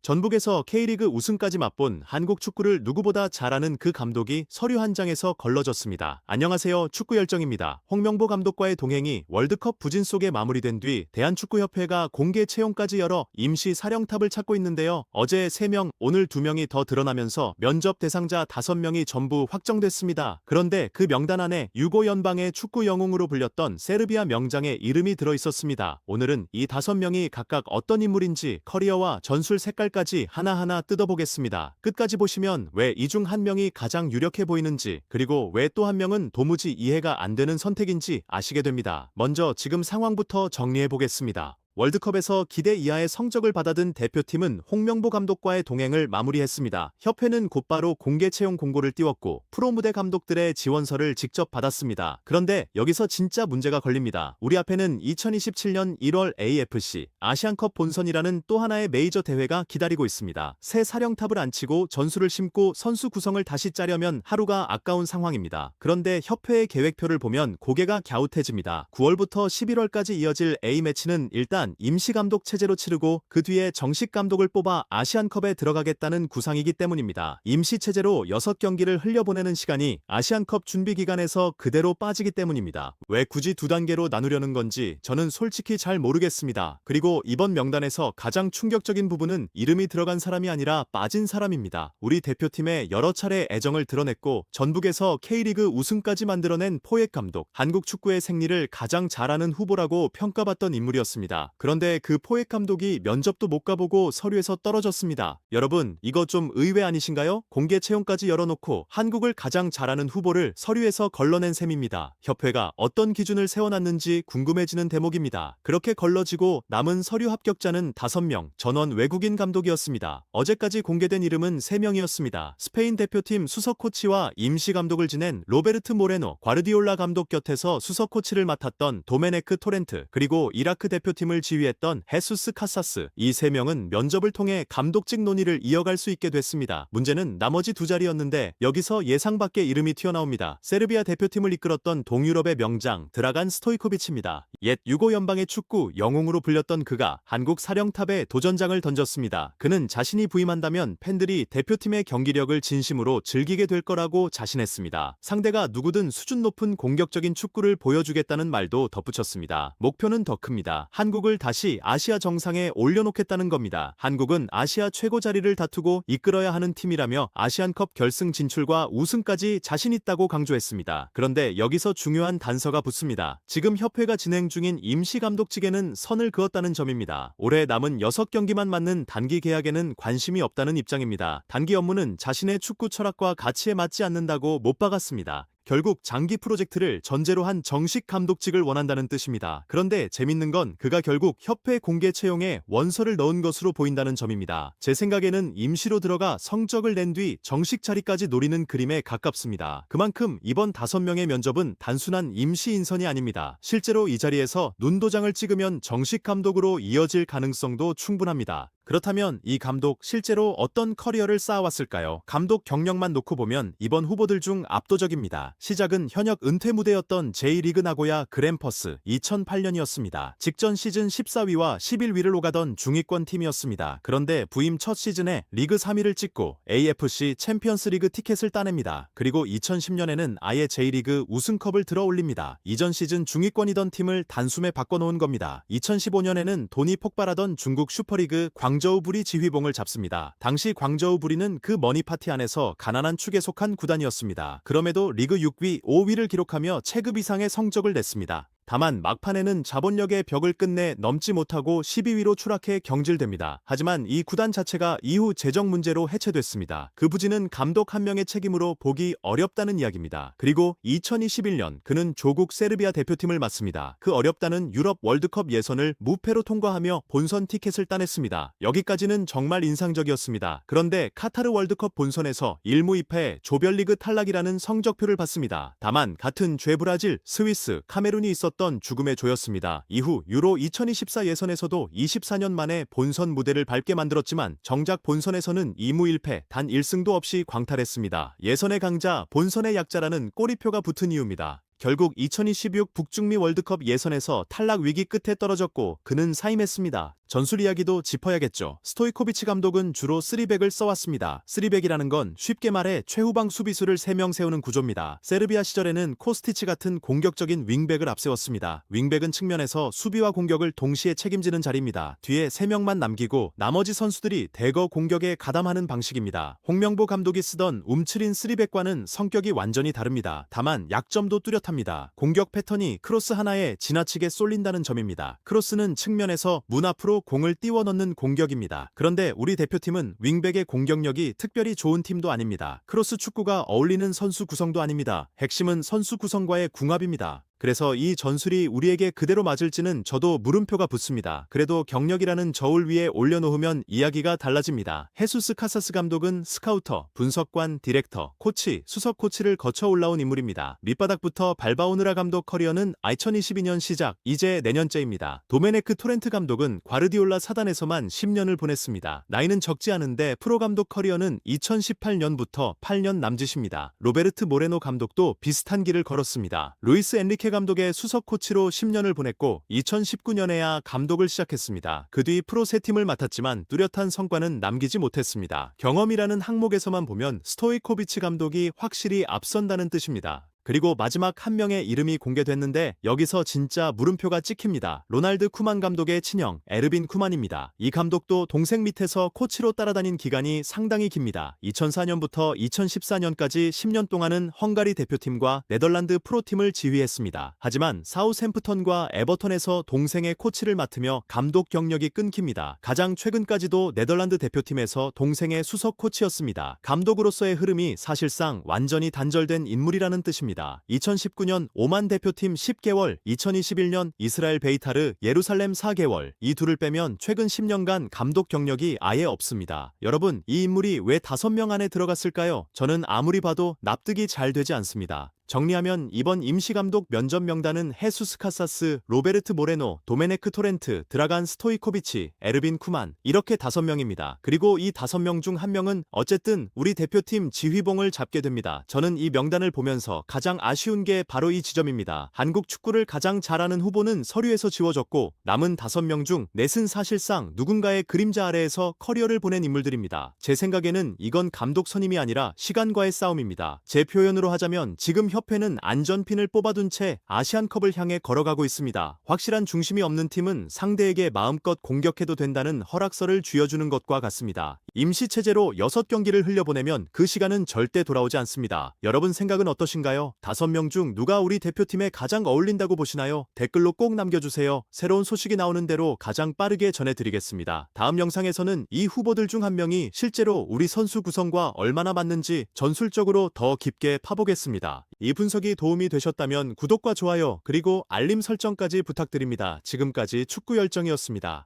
전북에서 K리그 우승까지 맛본 한국 축구를 누구보다 잘 아는 그 감독이 서류 한 장에서 걸러졌습니다. 안녕하세요. 축구열정입니다. 홍명보 감독과의 동행이 월드컵 부진 속에 마무리된 뒤 대한축구협회가 공개 채용까지 열어 임시 사령탑을 찾고 있는데요. 어제 3명, 오늘 2명이 더 드러나면서 면접 대상자 5명이 전부 확정됐습니다. 그런데 그 명단 안에 유고 연방의 축구 영웅으로 불렸던 세르비아 명장의 이름이 들어있었습니다. 오늘은 이 5명이 각각 어떤 인물인지 커리어와 전술 색깔까지 하나하나 뜯어보겠습니다. 끝까지 보시면 왜 이 중 한 명이 가장 유력해 보이는지, 그리고 왜 또 한 명은 도무지 이해가 안 되는 선택인지 아시게 됩니다. 먼저 지금 상황부터 정리해 보겠습니다. 월드컵에서 기대 이하의 성적을 받아든 대표팀은 홍명보 감독과의 동행을 마무리했습니다. 협회는 곧바로 공개 채용 공고를 띄웠고 프로무대 감독들의 지원서를 직접 받았습니다. 그런데 여기서 진짜 문제가 걸립니다. 우리 앞에는 2027년 1월 AFC 아시안컵 본선이라는 또 하나의 메이저 대회가 기다리고 있습니다. 새 사령탑을 안 치고 전술을 심고 선수 구성을 다시 짜려면 하루가 아까운 상황입니다. 그런데 협회의 계획표를 보면 고개가 갸웃해집니다. 9월부터 11월까지 이어질 A매치는 일단 임시감독 체제로 치르고 그 뒤에 정식 감독을 뽑아 아시안컵에 들어가겠다는 구상이기 때문입니다. 임시체제로 6경기를 흘려보내는 시간이 아시안컵 준비기간에서 그대로 빠지기 때문입니다. 왜 굳이 2단계로 나누려는 건지 저는 솔직히 잘 모르겠습니다. 그리고 이번 명단에서 가장 충격적인 부분은 이름이 들어간 사람이 아니라 빠진 사람입니다. 우리 대표팀에 여러 차례 애정을 드러냈고 전북에서 K리그 우승까지 만들어낸 포획 감독, 한국 축구의 생리를 가장 잘 아는 후보라고 평가받던 인물이었습니다. 그런데 그 포획 감독이 면접도 못 가보고 서류에서 떨어졌습니다. 여러분, 이거 좀 의외 아니신가요? 공개 채용까지 열어놓고 한국을 가장 잘하는 후보를 서류에서 걸러낸 셈입니다. 협회가 어떤 기준을 세워놨는지 궁금해지는 대목입니다. 그렇게 걸러지고 남은 서류 합격자는 5명, 전원 외국인 감독이었습니다. 어제까지 공개된 이름은 3명이었습니다. 스페인 대표팀 수석 코치와 임시 감독을 지낸 로베르트 모레노, 과르디올라 감독 곁에서 수석 코치를 맡았던 도메네크 토렌트, 그리고 이라크 대표팀을 지휘했던 헤수스 카사스, 이 3명은 면접을 통해 감독직 논의를 이어갈 수 있게 됐습니다. 문제는 나머지 2자리였는데 여기서 예상 밖의 이름이 튀어나옵니다. 세르비아 대표팀을 이끌었던 동유럽의 명장 드라간 스토이코비치입니다. 옛 유고 연방의 축구 영웅으로 불렸던 그가 한국 사령탑에 도전장을 던졌습니다. 그는 자신이 부임한다면 팬들이 대표팀의 경기력을 진심으로 즐기게 될 거라고 자신했습니다. 상대가 누구든 수준 높은 공격적인 축구를 보여주겠다는 말도 덧붙였습니다. 목표는 더 큽니다. 한국을 다시 아시아 정상에 올려놓겠다는 겁니다. 한국은 아시아 최고 자리를 다투고 이끌어야 하는 팀이라며 아시안컵 결승 진출과 우승까지 자신 있다고 강조했습니다. 그런데 여기서 중요한 단서가 붙습니다. 지금 협회가 진행 중인 임시감독직에는 선을 그었다는 점입니다. 올해 남은 6경기만 맞는 단기 계약에는 관심이 없다는 입장입니다. 단기 업무는 자신의 축구 철학과 가치에 맞지 않는다고 못 박았습니다. 결국 장기 프로젝트를 전제로 한 정식 감독직을 원한다는 뜻입니다. 그런데 재밌는 건 그가 결국 협회 공개 채용에 원서를 넣은 것으로 보인다는 점입니다. 제 생각에는 임시로 들어가 성적을 낸 뒤 정식 자리까지 노리는 그림에 가깝습니다. 그만큼 이번 5명의 면접은 단순한 임시 인선이 아닙니다. 실제로 이 자리에서 눈도장을 찍으면 정식 감독으로 이어질 가능성도 충분합니다. 그렇다면 이 감독 실제로 어떤 커리어를 쌓아왔을까요? 감독 경력만 놓고 보면 이번 후보들 중 압도적입니다. 시작은 현역 은퇴 무대였던 J리그 나고야 그랜퍼스 2008년이었습니다. 직전 시즌 14위와 11위를 오가던 중위권 팀이었습니다. 그런데 부임 첫 시즌에 리그 3위를 찍고 AFC 챔피언스 리그 티켓을 따냅니다. 그리고 2010년에는 아예 J리그 우승컵을 들어 올립니다. 이전 시즌 중위권이던 팀을 단숨에 바꿔놓은 겁니다. 2015년에는 돈이 폭발하던 중국 슈퍼리그 광저우 부리 지휘봉을 잡습니다. 당시 광저우 부리는 그 머니파티 안에서 가난한 축에 속한 구단이었습니다. 그럼에도 리그 6위, 5위를 기록하며 체급 이상의 성적을 냈습니다. 다만 막판에는 자본력의 벽을 끝내 넘지 못하고 12위로 추락해 경질됩니다. 하지만 이 구단 자체가 이후 재정 문제로 해체됐습니다. 그 부진은 감독 한 명의 책임으로 보기 어렵다는 이야기입니다. 그리고 2021년 그는 조국 세르비아 대표팀을 맡습니다. 그 어렵다는 유럽 월드컵 예선을 무패로 통과하며 본선 티켓을 따냈습니다. 여기까지는 정말 인상적이었습니다. 그런데 카타르 월드컵 본선에서 1무 2패 조별리그 탈락이라는 성적표를 받습니다. 다만 같은 죄브라질, 스위스, 카메룬이 있었던 죽음의 조였습니다. 이후 유로 2024 예선에서도 24년 만에 본선 무대를 밟게 만들었지만 정작 본선에서는 2무 1패 단 1승도 없이 광탈했습니다. 예선의 강자, 본선의 약자라는 꼬리표가 붙은 이유입니다. 결국 2026 북중미 월드컵 예선에서 탈락 위기 끝에 떨어졌고 그는 사임했습니다. 전술 이야기도 짚어야겠죠. 스토이코비치 감독은 주로 3백을 써왔습니다. 3백이라는 건 쉽게 말해 최후방 수비수를 3명 세우는 구조입니다. 세르비아 시절에는 코스티치 같은 공격적인 윙백을 앞세웠습니다. 윙백은 측면에서 수비와 공격을 동시에 책임지는 자리입니다. 뒤에 3명만 남기고 나머지 선수들이 대거 공격에 가담하는 방식입니다. 홍명보 감독이 쓰던 움츠린 3백과는 성격이 완전히 다릅니다. 다만 약점도 뚜렷합니다. 공격 패턴이 크로스 하나에 지나치게 쏠린다는 점입니다. 크로스는 측면에서 문 앞으로 공을 띄워 넣는 공격입니다. 그런데 우리 대표팀은 윙백의 공격력이 특별히 좋은 팀도 아닙니다. 크로스 축구가 어울리는 선수 구성도 아닙니다. 핵심은 선수 구성과의 궁합입니다. 그래서 이 전술이 우리에게 그대로 맞을지는 저도 물음표가 붙습니다. 그래도 경력이라는 저울 위에 올려놓으면 이야기가 달라집니다. 헤수스 카사스 감독은 스카우터, 분석관, 디렉터, 코치, 수석 코치를 거쳐 올라온 인물입니다. 밑바닥부터 밟아오느라 감독 커리어는 2022년 시작, 이제 내년째입니다. 도메네크 토렌트 감독은 과르디올라 사단에서만 10년을 보냈습니다. 나이는 적지 않은데 프로 감독 커리어는 2018년부터 8년 남짓입니다. 로베르트 모레노 감독도 비슷한 길을 걸었습니다. 루이스 엔리케 감독의 수석 코치로 10년을 보냈고 2019년에야 감독을 시작했습니다. 그 뒤 프로 3팀을 맡았지만 뚜렷한 성과는 남기지 못했습니다. 경험이라는 항목에서만 보면 스토이코비치 감독이 확실히 앞선다는 뜻입니다. 그리고 마지막 한 명의 이름이 공개됐는데 여기서 진짜 물음표가 찍힙니다. 로날드 쿠만 감독의 친형 에르빈 쿠만입니다. 이 감독도 동생 밑에서 코치로 따라다닌 기간이 상당히 깁니다. 2004년부터 2014년까지 10년 동안은 헝가리 대표팀과 네덜란드 프로팀을 지휘했습니다. 하지만 사우샘프턴과 에버턴에서 동생의 코치를 맡으며 감독 경력이 끊깁니다. 가장 최근까지도 네덜란드 대표팀에서 동생의 수석 코치였습니다. 감독으로서의 흐름이 사실상 완전히 단절된 인물이라는 뜻입니다. 2019년 오만 대표팀 10개월, 2021년 이스라엘 베이타르 예루살렘 4개월, 이 둘을 빼면 최근 10년간 감독 경력이 아예 없습니다. 여러분, 이 인물이 왜 5명 안에 들어갔을까요? 저는 아무리 봐도 납득이 잘 되지 않습니다. 정리하면 이번 임시감독 면접 명단은 헤수스 카사스, 로베르트 모레노, 도메네크 토렌트, 드라간 스토이코비치, 에르빈 쿠만 이렇게 5명입니다. 그리고 이 5명 중 1명은 어쨌든 우리 대표팀 지휘봉을 잡게 됩니다. 저는 이 명단을 보면서 가장 아쉬운 게 바로 이 지점입니다. 한국 축구를 가장 잘하는 후보는 서류에서 지워졌고 남은 5명 중 넷은 사실상 누군가의 그림자 아래에서 커리어를 보낸 인물들입니다. 제 생각에는 이건 감독 선임이 아니라 시간과의 싸움입니다. 제 표현으로 하자면 지금 협회는 안전핀을 뽑아둔 채 아시안컵을 향해 걸어가고 있습니다. 확실한 중심이 없는 팀은 상대에게 마음껏 공격해도 된다는 허락서를 쥐어주는 것과 같습니다. 임시체제로 6경기를 흘려보내면 그 시간은 절대 돌아오지 않습니다. 여러분 생각은 어떠신가요? 5명 중 누가 우리 대표팀에 가장 어울린다고 보시나요? 댓글로 꼭 남겨주세요. 새로운 소식이 나오는 대로 가장 빠르게 전해드리겠습니다. 다음 영상에서는 이 후보들 중 1명이 실제로 우리 선수 구성과 얼마나 맞는지 전술적으로 더 깊게 파보겠습니다. 이 분석이 도움이 되셨다면 구독과 좋아요 그리고 알림 설정까지 부탁드립니다. 지금까지 축구열정이었습니다.